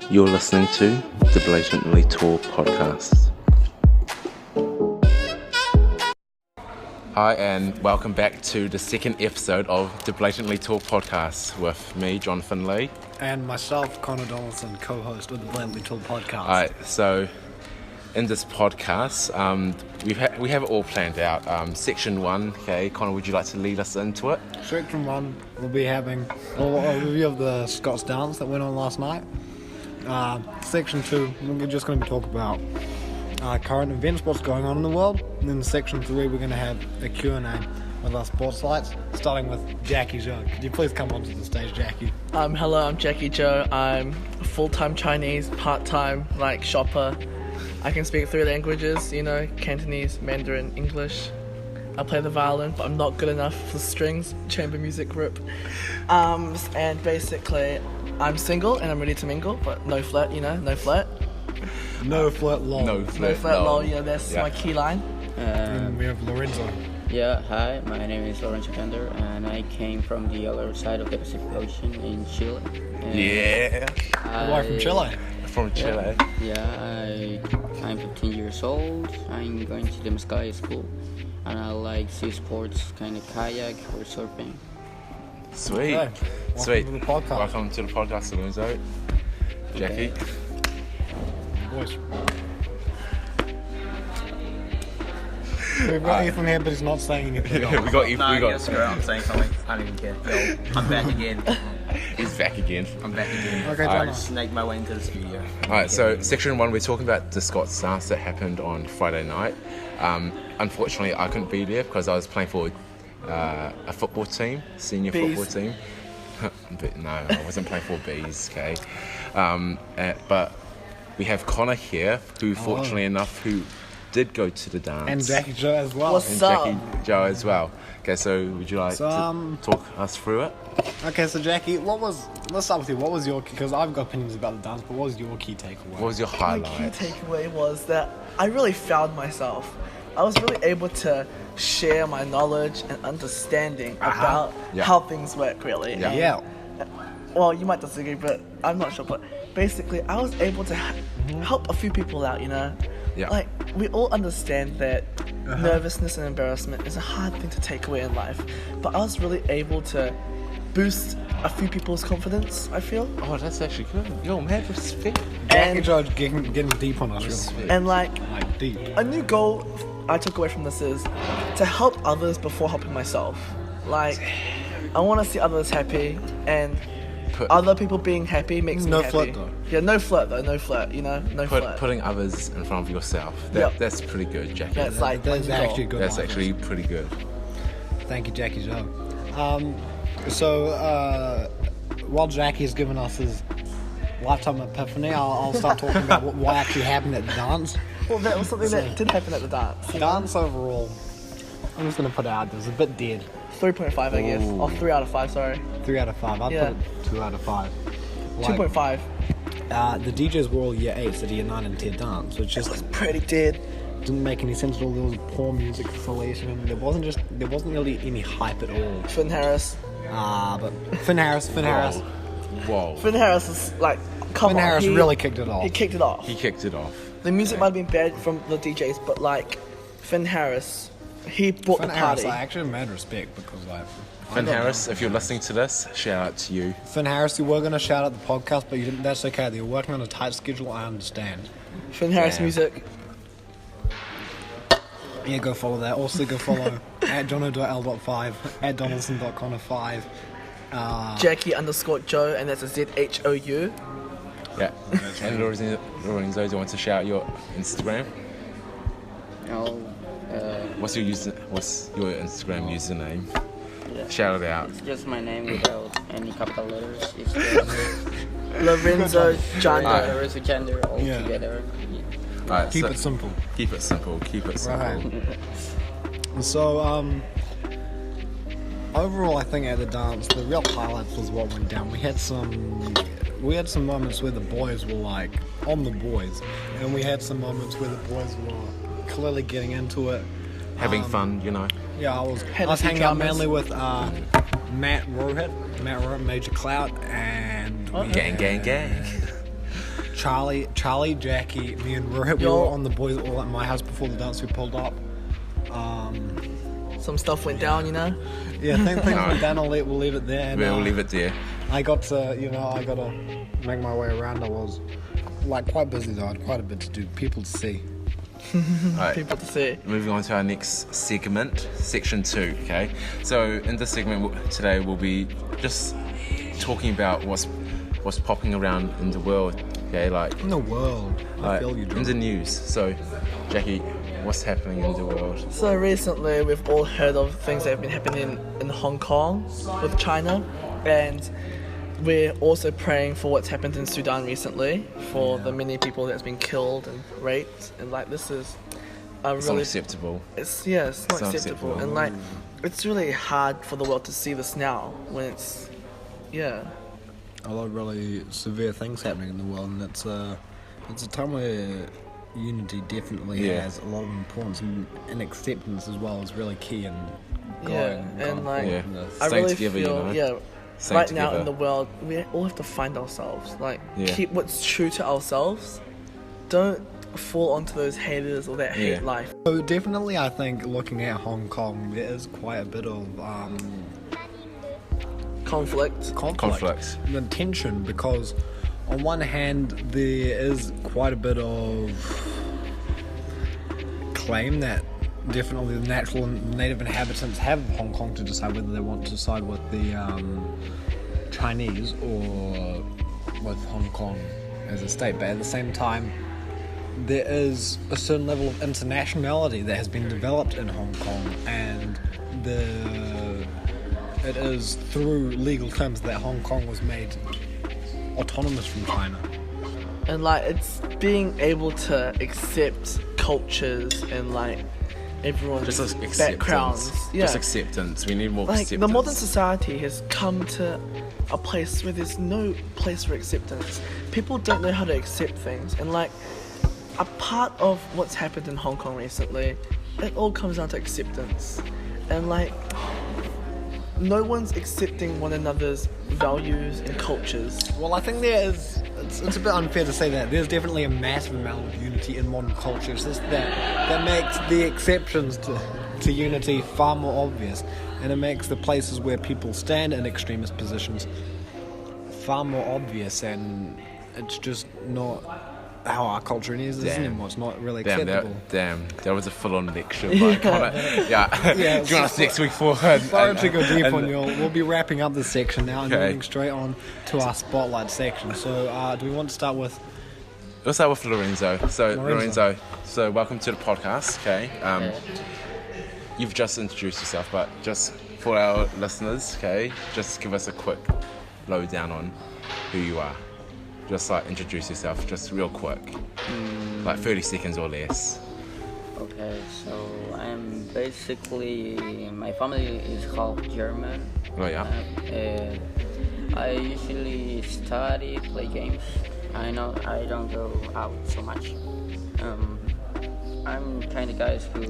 You're listening to the Blatantly Tall podcast. Hi, and welcome back to the second episode of the Blatantly Tall podcast with me, Jonathan Lee. And myself, Connor Donaldson, co-host of the Blatantly Tall podcast. Alright, so in this podcast, we have it all planned out. Section 1, okay, Connor, would you like to lead us into it? Section 1, we'll be having a overview of the Scots dance that went on last night. Section 2, we're just going to be talking about current events, what's going on in the world. And then Section 3, we're going to have a Q&A with our sports lights, starting with Jackie Joe. Could you please come onto the stage, Jackie? Hello, I'm Jackie Joe. I'm a full-time Chinese, part-time, shopper. I can speak 3 languages, Cantonese, Mandarin, English. I play the violin, but I'm not good enough for strings, chamber music group. And basically, I'm single and I'm ready to mingle, but no flirt, no flirt. No flirt, lol. No flirt, lol, that's my key line. And we have Lorenzo. Yeah, hi, my name is Lorenzo Pender, and I came from the other side of the Pacific Ocean in Chile. Yeah. Why from Chile? From Chile. I'm 15 years old. I'm going to the Mezcala school, and I like sea sports, kind of kayak or surfing. Sweet. Okay. Sweet. Welcome to the podcast. Welcome to the podcast, Lorenzo. Jackie. Boys. We've got Ethan here, but he's not saying anything. we got you. No, we I got. guess screw it, I'm saying something. I don't even care. Yo, I'm back again. He's back again. I'm back again. Okay, Alright. Jonah. Snake my way into the studio. Alright, so section 1, we're talking about the Scots dance that happened on Friday night. Unfortunately, I couldn't be there because I was playing for a football team, senior Bees. football team. But no, I wasn't playing for bees, okay? But we have Connor here, who fortunately enough, who did go to the dance. And Jackie Joe as well. What's And up? Jackie Joe as well. Okay, so would you like So, to talk us through it? Okay, so Jackie, let's start with you. What was your, because I've got opinions about the dance, but what was your key takeaway? What was your My highlight? key takeaway was that I really found myself. I was really able to share my knowledge and understanding about Yeah. how things work, really. Yeah. And, Yeah. well, you might disagree, but I'm not sure. But basically, I was able to help a few people out, Yeah. Like, we all understand that nervousness and embarrassment is a hard thing to take away in life. But I was really able to boost a few people's confidence, I feel. Oh, that's actually good. Yo, man, respect. Jackie And, Joe getting deep on us real quick. and Like deep. a new goal I took away from this is to help others before helping myself. Like, I want to see others happy, and other people being happy makes me No happy. flirt, though. Yeah, no flirt though, no flirt, no flirt. Putting others in front of yourself. Yep. That's pretty good, Jackie. That's like That's my new goal. actually good. That's line. actually pretty good. Thank you, Jackie Joe. While Jackie's given us his lifetime epiphany, I'll start talking about what actually happened at the dance. Well, that was something that did happen at the dance. Dance overall, I'm just gonna put it out there, it was a bit dead. 3.5, I guess. Ooh. Or 3 out of 5, sorry. 3 out of 5. I'd Yeah. put it 2 out of 5. Like, 2.5. The DJs were all year 8s at year 9 and 10 dance, which It was just pretty dead. didn't make any sense at all. There was poor music selection. There wasn't really any hype at all. Finn Harris. But Finn Harris. Whoa. Finn Harris is like, come Finn on. Harris really kicked it off. He kicked it off. He kicked it off. The music might have been bad from the DJs, but like, Finn Harris, he brought Finn the Harris, party. I actually mad respect because Finn Harris, if you're listening to this, shout out to you. Finn Harris, you were going to shout out the podcast, but you didn't. That's okay. They're working on a tight schedule. I understand. Finn Harris Yeah. music. Yeah, go follow that. Also, go follow at jono.l.5, at donaldson.connor5. Jackie_Joe, and that's a ZHOU. Yeah. And Lorenzo, do you want to shout out your Instagram? What's your Instagram username? Yeah. Shout it out. It's just my name without any capital letters. It's just Lorenzo Janda. Lorenzo Gender all Yeah. together. Alright, Keep so- it simple. Keep it simple. Keep it simple. Right. So, overall, I think at the dance, the real highlights was what went down. We had some moments where the boys were like on the boys, and we had some moments where the boys were clearly getting into it. Having fun, Yeah, I was Had a few hanging out dramas. mainly with Matt Rohit, Major Clout, and we Gang, gang, gang. Charlie, Jackie, me and Rohit, we Yo. were on the boys all at my house before the dance we pulled up. Some stuff went down, you know. Yeah, things went down. We'll leave it there. And, We'll leave it there. I got to make my way around. I was like quite busy though. I had quite a bit to do. People to see. Alright, People to see. moving on to our next segment, section 2. Okay, so in this segment today we'll be just talking about what's popping around in the world. Okay, like In the world, I feel you, in John. the news. So, Jackie, what's happening in the world? So recently, we've all heard of things that have been happening in Hong Kong with China, and we're also praying for what's happened in Sudan recently, for the many people that's been killed and raped, and like this is a It's really, unacceptable. it's not It's not acceptable, acceptable. and like it's really hard for the world to see this now when it's, yeah. A lot of really severe things happening in the world, and it's a time where unity definitely Yeah. has a lot of importance, and acceptance as well is really key in Yeah, going and like Yeah. I Staying really together, you feel know? Staying right now together. in the world we all have to find ourselves, like Yeah. keep what's true to ourselves. Don't fall onto those haters or that hate Yeah. life. So definitely, I think looking at Hong Kong, there is quite a bit of Conflict. Conflict. and tension, because on one hand there is quite a bit of claim that definitely the natural and native inhabitants have of Hong Kong to decide whether they want to side with the Chinese or with Hong Kong as a state, but at the same time there is a certain level of internationality that has been developed in Hong Kong, and it is through legal terms that Hong Kong was made autonomous from China. And like it's being able to accept cultures and like everyone's Just acceptance. backgrounds. Yeah. Just acceptance. We need more Like acceptance. the modern society has come to a place where there's no place for acceptance. People don't know how to accept things, and like a part of what's happened in Hong Kong recently, it all comes down to acceptance, and like no one's accepting one another's values and cultures. Well, I think there is. It's a bit unfair to say that. There's definitely a massive amount of unity in modern culture. It's just that makes the exceptions to unity far more obvious, and it makes the places where people stand in extremist positions far more obvious, and it's just not how our culture is anymore. It's not really acceptable. That was a full-on lecture. But yeah. Yeah, Join us next week for Sorry to go deep on your. We'll be wrapping up this section now and Okay. moving straight on to our spotlight section. So, do we want to start with? We'll start with Lorenzo. So Lorenzo. Lorenzo, welcome to the podcast. Okay. You've just introduced yourself, but just for our listeners, okay, just give us a quick lowdown on who you are. Just like introduce yourself, just real quick, like 30 seconds or less. Okay, so I'm basically, my family is half German. Oh yeah. I usually study, play games. I don't go out so much. I'm kind of guys who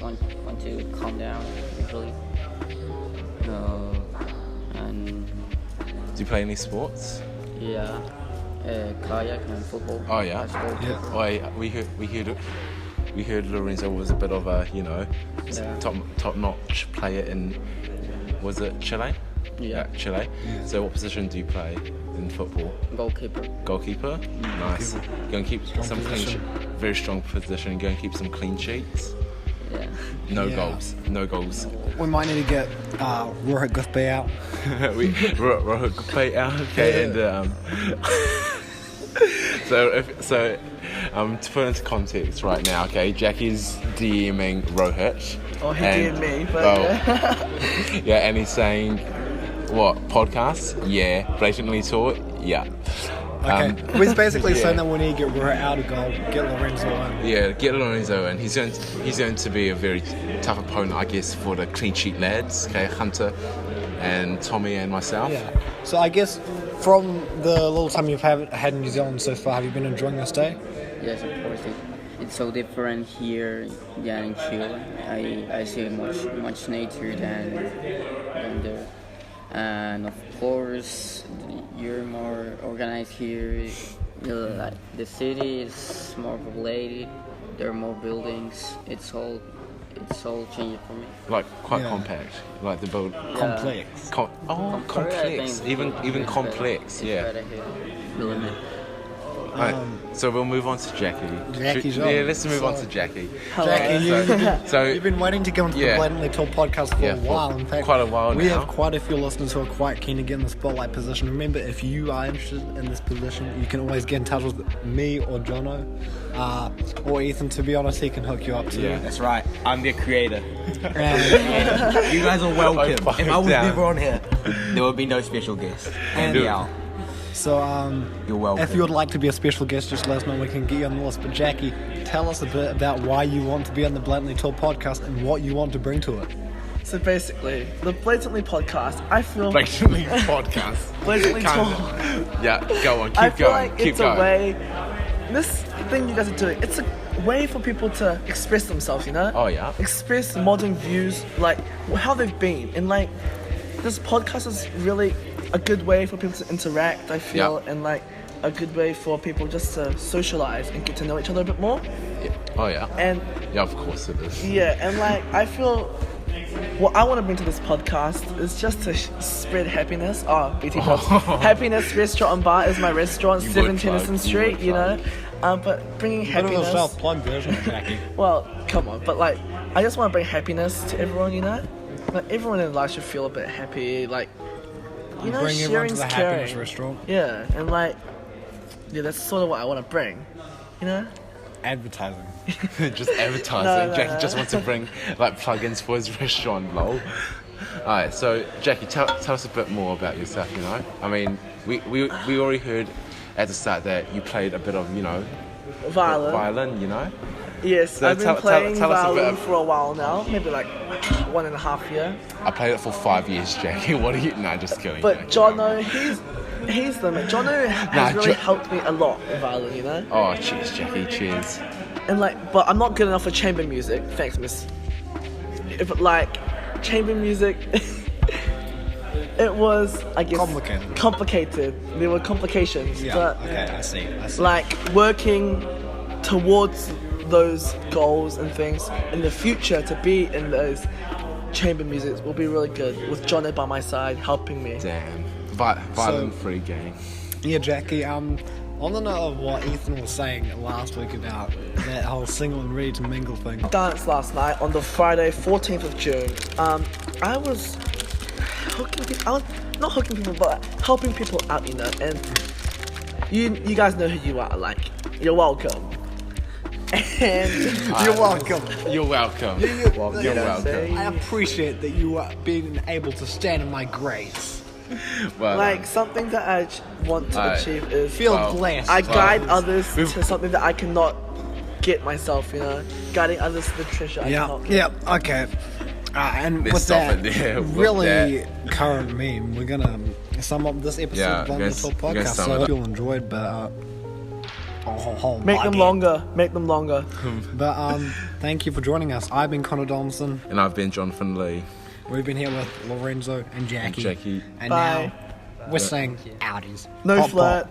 want to calm down usually. And Do you play any sports? yeah, kayak and football. Oh yeah. basketball. Yeah. Oh, yeah, we heard Lorenzo was a bit of a, Yeah. top notch player in, was it Chile? Yeah. Chile. Yeah. So what position do you play in football? Goalkeeper. Goalkeeper. Nice. Go and keep some position. very strong position. Go and keep some clean sheets. Yeah. No Yeah. goals. No goals. We might need to get Rohit Gufbe out. Rohit play out. Okay, Yeah. and so to put into context right now, okay, Jackie's DMing Rohit. Oh, he and- DM'd me, but well, yeah, and he's saying, what, podcast? Yeah. Blatantly taught? Yeah. Okay, we're basically yeah. saying that we need to get Rohit out of goal, get Lorenzo in. Yeah, get Lorenzo in. He's going to be a very tough opponent, I guess, for the clean sheet lads. Okay, Hunter and Tommy and myself. Yeah. So I guess from the little time you've had in New Zealand so far, have you been enjoying your stay? Yes, of course. It's so different here than in Chile. I see much nature than there. And of course, you're more organized here. Like the city is more populated. There are more buildings. It's all changing for me. Like quite Yeah. compact. Like the build. Complex. Complex. I think Even it's complex. better. Yeah. It's better here. Believe me. Right, so we'll move on to Jackie. Jackie's Yeah, on. let's move on So- to Jackie. Jackie, So you've been waiting to go into the Yeah. Blatantly Told podcast for Yeah, a for while. In fact, quite a while we now. have quite a few listeners who are quite keen to get in the spotlight position. Remember, if you are interested in this position, you can always get in touch with me or Jono, or Ethan. To be honest, he can hook you up too. Yeah. That's right. I'm the creator. And, You guys are welcome. Oh, fuck If I was down. never on here, there would be no special guest. And Dude. yeah, so, you're welcome. if you would like to be a special guest, just let us know. We can get you on the list. But Jackie, tell us a bit about why you want to be on the Blatantly Told podcast and what you want to bring to it. So basically, the Blatantly podcast, I feel Blatantly podcast. Blatantly Kinda. Told. Yeah, go on. I Keep feel going. like Keep it's going. a way. This thing you guys are doing, it's a way for people to express themselves. You know. Oh, yeah. Express modern views, like how they've been, and like this podcast is really a good way for people to interact. I feel, Yeah. and like a good way for people just to socialize and get to know each other a bit more. Yeah. Oh yeah. And Yeah, of course it is. yeah, and like I feel what I want to bring to this podcast is just to spread happiness. Oh, BT Pops. Happiness Restaurant and Bar is my restaurant, You 7 would Tennyson plug, you Street, would you know. But bringing Bit of a happiness. self-plug version of Jackie. Well, come on, but like I just want to bring happiness to everyone, you know. Like everyone in life should feel a bit happy, like you know, Bring everyone to sharing's the happiness caring. restaurant. Yeah, and like yeah, that's sort of what I want to bring, you know. Advertising. Just advertising. No. Jackie just wants to bring like plugins for his restaurant, lol. Alright, so Jackie, tell us a bit more about yourself, you know? I mean, we already heard at the start that you played a bit of, you know, violin, you know? Yes, So I've been tell playing us a bit violin of- for a while now, maybe like 1.5 years. I played it for 5 years, Jackie. What are you? Nah, just kidding. But Jackie. Jono, he's the man. Jono has Nah, really helped me a lot with violin, you know. Oh, cheers, Jackie. Cheers. And like, but I'm not good enough for chamber music. Thanks, miss. But like, chamber music, it was, I guess, Complicated. There were complications, but Okay, I see. like working towards those goals and things in the future to be in those chamber musics will be really good with Jono by my side helping me. Damn. Violin-free gang. Yeah, Jackie, on the note of what Ethan was saying last week about that whole single and ready to mingle thing. Dance last night on the Friday 14th of June. I was hooking people, I was not hooking people, but helping people out, you know, and you guys know who you are, like, you're welcome. And You're welcome. You're welcome. You're You're welcome. I appreciate that you are being able to stand in my grace. Well, like something that I want to Alright. achieve is Feel Wow. blessed. I guide others We've- to something that I cannot get myself, you know, guiding others to the treasure I Yeah, cannot. yeah, okay. And Let's with stop that it there, with really current meme, we're gonna sum up this episode Yeah, of the we're Little gonna Podcast. sum So it I up. hope you enjoyed, but Make them buggy. longer. Make them longer. But thank you for joining us. I've been Connor Donaldson. and I've been Jonathan Lee. We've been here with Lorenzo and Jackie. Jackie. And Bye. now we're saying outies. No Pop, pop. flirt.